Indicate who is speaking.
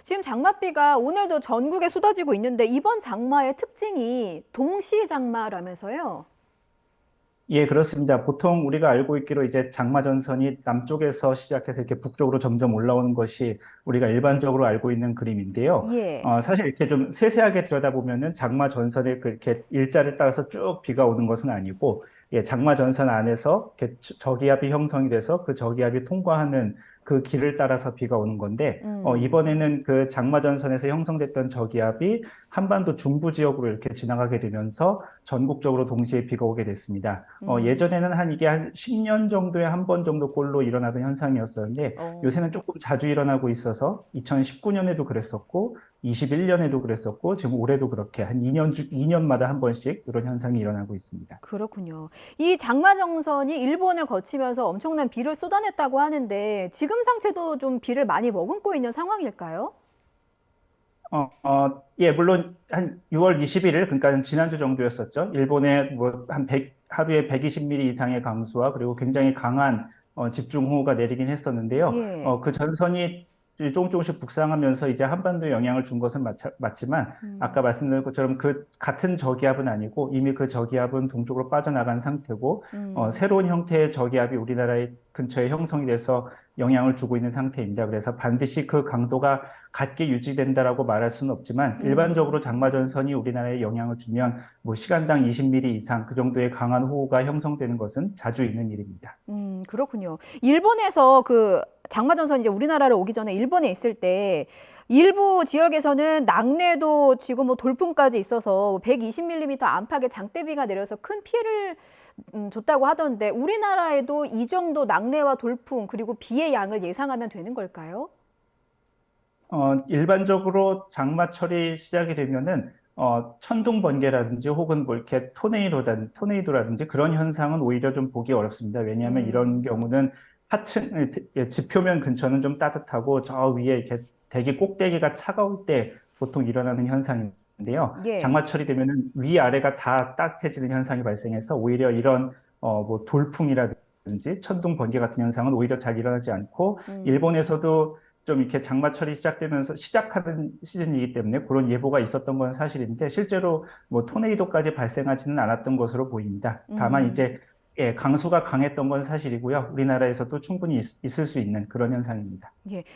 Speaker 1: 지금 장맛비가 오늘도 전국에 쏟아지고 있는데 이번 장마의 특징이 동시 장마라면서요?
Speaker 2: 예, 그렇습니다. 보통 우리가 알고 있기로 이제 장마 전선이 남쪽에서 시작해서 이렇게 북쪽으로 점점 올라오는 것이 우리가 일반적으로 알고 있는 그림인데요.
Speaker 1: 예.
Speaker 2: 사실 이렇게 좀 세세하게 들여다보면은 장마 전선에 그렇게 일자를 따라서 쭉 비가 오는 것은 아니고, 예, 장마 전선 안에서 이렇게 저기압이 형성이 돼서 그 저기압이 통과하는 그 길을 따라서 비가 오는 건데,
Speaker 1: 음.
Speaker 2: 이번에는 그 장마 전선에서 형성됐던 저기압이 한반도 중부 지역으로 이렇게 지나가게 되면서 전국적으로 동시에 비가 오게 됐습니다.
Speaker 1: 음.
Speaker 2: 예전에는 이게 한 10년 정도에 한 번 정도 꼴로 일어나던 현상이었었는데
Speaker 1: 어.
Speaker 2: 요새는 조금 자주 일어나고 있어서 2019년에도 그랬었고 21년에도 그랬었고 지금 올해도 그렇게 한 2년마다 한 번씩 이런 현상이 일어나고 있습니다.
Speaker 1: 그렇군요. 이 장마 정선이 일본을 거치면서 엄청난 비를 쏟아냈다고 하는데 지금 상태도 좀 비를 많이 머금고 있는 상황일까요?
Speaker 2: 예, 물론 한 6월 21일, 그러니까 지난주 정도였었죠. 일본에 뭐 한 100, 하루에 120mm 이상의 강수와 그리고 굉장히 강한 집중호우가 내리긴 했었는데요.
Speaker 1: 예.
Speaker 2: 그 전선이 조금씩 북상하면서 이제 한반도에 영향을 준 것은 맞지만 아까
Speaker 1: 음.
Speaker 2: 말씀드린 것처럼 그 같은 저기압은 아니고 이미 그 저기압은 동쪽으로 빠져나간 상태고
Speaker 1: 음.
Speaker 2: 새로운 형태의 저기압이 우리나라의 근처에 형성이 돼서 영향을 주고 있는 상태입니다. 그래서 반드시 그 강도가 같게 유지된다라고 말할 수는 없지만 일반적으로
Speaker 1: 음.
Speaker 2: 장마 전선이 우리나라에 영향을 주면 뭐 시간당 20mm 이상 그 정도의 강한 호우가 형성되는 것은 자주 있는 일입니다.
Speaker 1: 그렇군요. 일본에서 그 장마전선이 이제 우리나라를 오기 전에 일본에 있을 때 일부 지역에서는 낙뢰도 지금 뭐 돌풍까지 있어서 120mm 안팎의 장대비가 내려서 큰 피해를 줬다고 하던데 우리나라에도 이 정도 낙뢰와 돌풍 그리고 비의 양을 예상하면 되는 걸까요?
Speaker 2: 일반적으로 장마철이 시작이 되면은 천둥 번개라든지 혹은 뭐 이렇게 토네이도라든지 그런 현상은 오히려 좀 보기 어렵습니다. 왜냐하면 이런
Speaker 1: 음.
Speaker 2: 경우는 하층, 지표면 근처는 좀 따뜻하고 저 위에 이렇게 대기 꼭대기가 차가울 때 보통 일어나는 현상인데요.
Speaker 1: 예.
Speaker 2: 장마철이 되면은 위아래가 다 따뜻해지는 현상이 발생해서 오히려 이런 뭐 돌풍이라든지 천둥 번개 같은 현상은 오히려 잘 일어나지 않고
Speaker 1: 음.
Speaker 2: 일본에서도 좀 이렇게 장마철이 시작되면서 시작하는 시즌이기 때문에 그런 예보가 있었던 건 사실인데 실제로 뭐 토네이도까지 발생하지는 않았던 것으로 보입니다. 다만
Speaker 1: 음.
Speaker 2: 이제 예, 강수가 강했던 건 사실이고요. 우리나라에서도 충분히 있을 수 있는 그런 현상입니다.
Speaker 1: 예.